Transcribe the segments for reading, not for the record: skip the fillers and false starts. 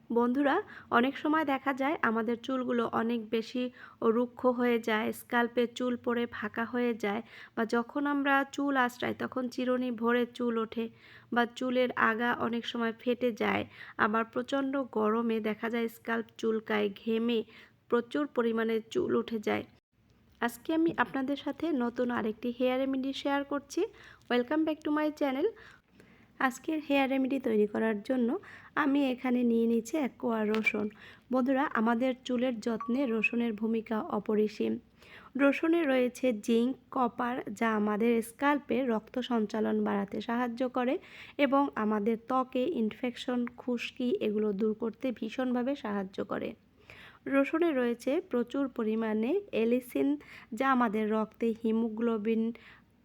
বন্ধুরা, অনেক সময় দেখা যায় আমাদের চুলগুলো অনেক বেশি রুক্ষ হয়ে যায়, স্ক্যাল্পে চুল পড়ে ফাঁকা হয়ে যায়, বা যখন আমরা চুল আঁচড়াই তখন চিরুনি ভরে চুল ওঠে, বা চুলের আগা অনেক সময় ফেটে যায়। আবার প্রচণ্ড গরমে দেখা যায় স্ক্যাল্প চুলকায়, ঘেমে প্রচুর পরিমাণে চুল উঠে যায়। আজকে আমি আপনাদের সাথে নতুন আরেকটি হেয়ার রেমেডি শেয়ার করছি। Welcome back to my channel. আজকের হেয়ার রেমেডি তৈরি করার জন্য আমি এখানে নিয়ে নিচ্ছি 1 কোয়া রসুন। বন্ধুরা, আমাদের চুলের যত্নে রসুনের ভূমিকা অপরিসীম। রসুনে রয়েছে জিঙ্ক, কপার, যা আমাদের স্ক্যাল্পে রক্ত সঞ্চালন বাড়াতে সাহায্য করে এবং আমাদের ত্বকে ইনফেকশন, খুশকি এগুলো দূর করতে ভীষণভাবে সাহায্য করে। রসুনে রয়েছে প্রচুর পরিমাণে এলিসিন, যা আমাদের রক্তে হিমোগ্লোবিন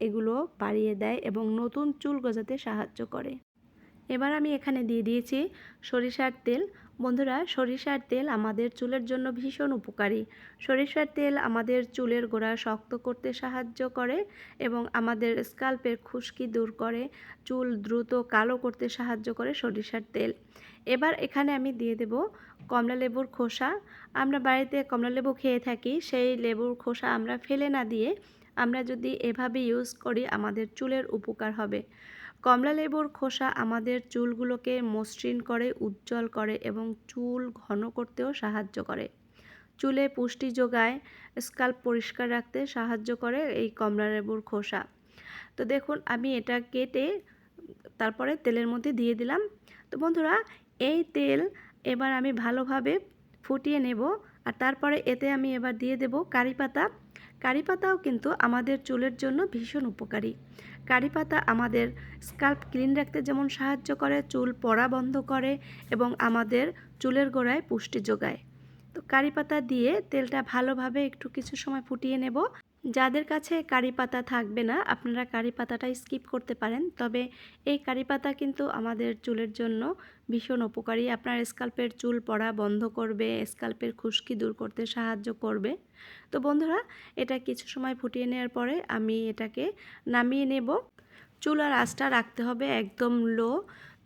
এগুলো বাড়িয়ে দেয় এবং নতুন চুল গজাতে সাহায্য করে। এবার আমি এখানে দিয়ে দিয়েছি সরিষার তেল। বন্ধুরা, সরিষার তেল আমাদের চুলের জন্য ভীষণ উপকারী। সরিষার তেল আমাদের চুলের গোড়া শক্ত করতে সাহায্য করে এবং আমাদের স্ক্যাল্পের খুশকি দূর করে, চুল দ্রুত কালো করতে সাহায্য করে সরিষার তেল। এবার এখানে আমি দিয়ে দেব কমলা লেবুর খোসা। আমরা বাড়িতে কমলা লেবু খেয়ে থাকি, সেই লেবুর খোসা আমরা ফেলে না দিয়ে আমরা যদি এভাবে ইউজ করি আমাদের চুলের উপকার হবে। কমলা লেবুর খোসা আমাদের চুলগুলোকে মসৃণ করে, উজ্জ্বল করে এবং চুল ঘন করতেও সাহায্য করে। চুলে পুষ্টি যোগায়, স্ক্যাল্প পরিষ্কার রাখতে সাহায্য করে এই কমলা লেবুর খোসা। তো দেখুন, আমি এটা কেটে তারপরে তেলের মধ্যে দিয়ে দিলাম। তো বন্ধুরা, এই তেল এবার আমি ভালোভাবে ফুটিয়ে নেব। আর তারপরে এতে আমি এবার দিয়ে দেব কারি পাতা। কারি পাতাও কিন্তু আমাদের চুলের জন্য ভীষণ উপকারী। কারি পাতা আমাদের স্ক্যাল্প ক্লিন রাখতে যেমন সাহায্য করে, চুল পড়া বন্ধ করে এবং আমাদের চুলের গোড়ায় পুষ্টি যোগায়। তো কারি পাতা দিয়ে তেলটা ভালোভাবে একটু কিছু সময় ফুটিয়ে নেব। যাদের কাছে কারি পাতা থাকবে না, আপনারা কারি পাতাটা স্কিপ করতে পারেন, তবে এই কারি পাতা কিন্তু আমাদের চুলের জন্য ভীষণ উপকারী। আপনার স্ক্যাল্পের চুল পড়া বন্ধ করবে, স্ক্যাল্পের খুশকি দূর করতে সাহায্য করবে। তো বন্ধুরা, এটা কিছু সময় ফুটিয়ে নেওয়ার পরে আমি এটাকে নামিয়ে নেব। চুলার আঁচটা রাখতে হবে একদম লো।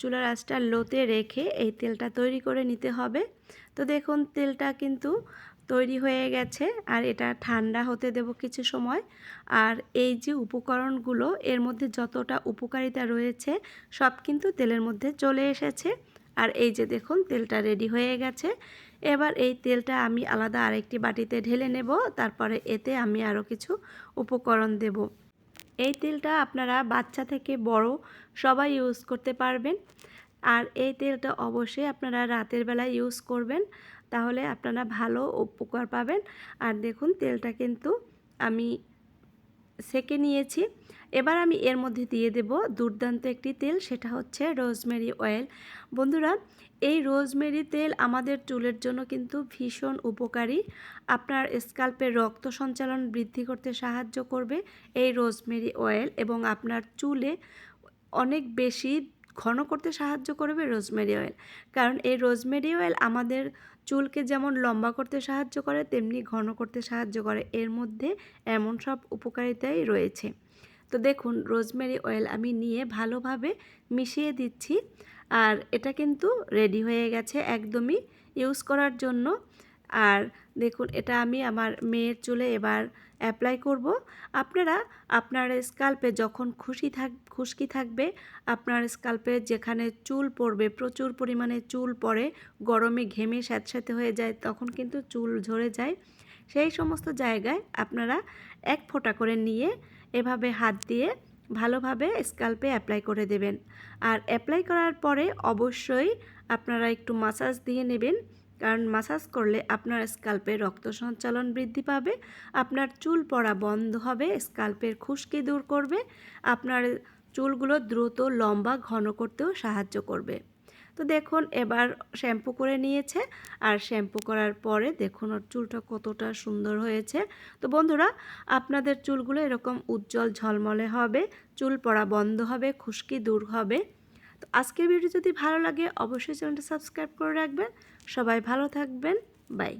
চুলার আঁচটা লোতে রেখে এই তেলটা তৈরি করে নিতে হবে। তো দেখুন, তেলটা কিন্তু তৈরি হয়ে গেছে আর এটা ঠান্ডা হতে দেব কিছু সময়। আর এই যে উপকরণগুলো, এর মধ্যে যতটা উপকারিতা রয়েছে সব কিন্তু তেলের মধ্যে চলে এসেছে। আর এই যে দেখুন, তেলটা রেডি হয়ে গেছে। এবার এই তেলটা আমি আলাদা আরেকটি বাটিতে ঢেলে নেব। তারপরে এতে আমি আরও কিছু উপকরণ দেব। এই তেলটা আপনারা বাচ্চা থেকে বড় সবাই ইউজ করতে পারবেন। আর এই তেলটা অবশ্যই আপনারা রাতের বেলায় ইউজ করবেন, তাহলে আপনারা ভালো উপকার পাবেন। আর দেখুন, তেলটা কিন্তু আমি সেকে নিয়েছি। এবার আমি এর মধ্যে দিয়ে দেব দুর্দান্ত একটি তেল, সেটা হচ্ছে রোজমেরি অয়েল। বন্ধুরা, এই রোজমেরি তেল আমাদের চুলের জন্য কিন্তু ভীষণ উপকারী। আপনার স্ক্যাল্পের রক্ত সঞ্চালন বৃদ্ধি করতে সাহায্য করবে এই রোজমেরি অয়েল, এবং আপনার চুলে অনেক বেশি ঘন করতে সাহায্য করবে রোজমেরি অয়েল। কারণ এই রোজমেরি অয়েল আমাদের চুলকে যেমন লম্বা করতে সাহায্য করে, তেমনি ঘন করতে সাহায্য করে। এর মধ্যে এমন সব উপকারিতাই রয়েছে। তো দেখুন, রোজমেরি অয়েল আমি নিয়ে ভালোভাবে মিশিয়ে দিচ্ছি। আর এটা কিন্তু রেডি হয়ে গেছে একদমই ইউজ করার জন্য। আর দেখুন, এটা আমি আমার মেয়ের চুলে এবার অ্যাপ্লাই করব। আপনারা আপনার স্ক্যাল্পে যখন খুশকি থাকবে, আপনার স্ক্যাল্পে যেখানে চুল পড়বে, প্রচুর পরিমাণে চুল পড়ে, গরমে ঘেমে স্যাঁতস্যাঁতে হয়ে যায়, তখন কিন্তু চুল ঝরে যায়, সেই সমস্ত জায়গায় আপনারা 1 ফোঁটা করে নিয়ে এভাবে হাত দিয়ে ভালোভাবে স্ক্যাল্পে অ্যাপ্লাই করে দেবেন। আর অ্যাপ্লাই করার পরে অবশ্যই আপনারা একটু মাসাজ দিয়ে নেবেন, কারণ মাসাজ করলে আপনার স্ক্যাল্পে রক্ত সঞ্চালন বৃদ্ধি পাবে, আপনার চুল পড়া বন্ধ হবে, স্ক্যাল্পের খুশকি দূর করবে, আপনার চুলগুলো দ্রুত লম্বা ঘন করতেও সাহায্য করবে। তো দেখুন, এবার শ্যাম্পু করে নিয়েছে। আর শ্যাম্পু করার পরে দেখুন ওর চুলটা কতটা সুন্দর হয়েছে। তো বন্ধুরা, আপনাদের চুলগুলো এরকম উজ্জ্বল ঝলমলে হবে, চুল পড়া বন্ধ হবে, খুশকি দূর হবে। তো আজকের ভিডিও যদি ভালো লাগে অবশ্যই চ্যানেলটা সাবস্ক্রাইব করে রাখবেন। সবাই ভালো থাকবেন। বাই।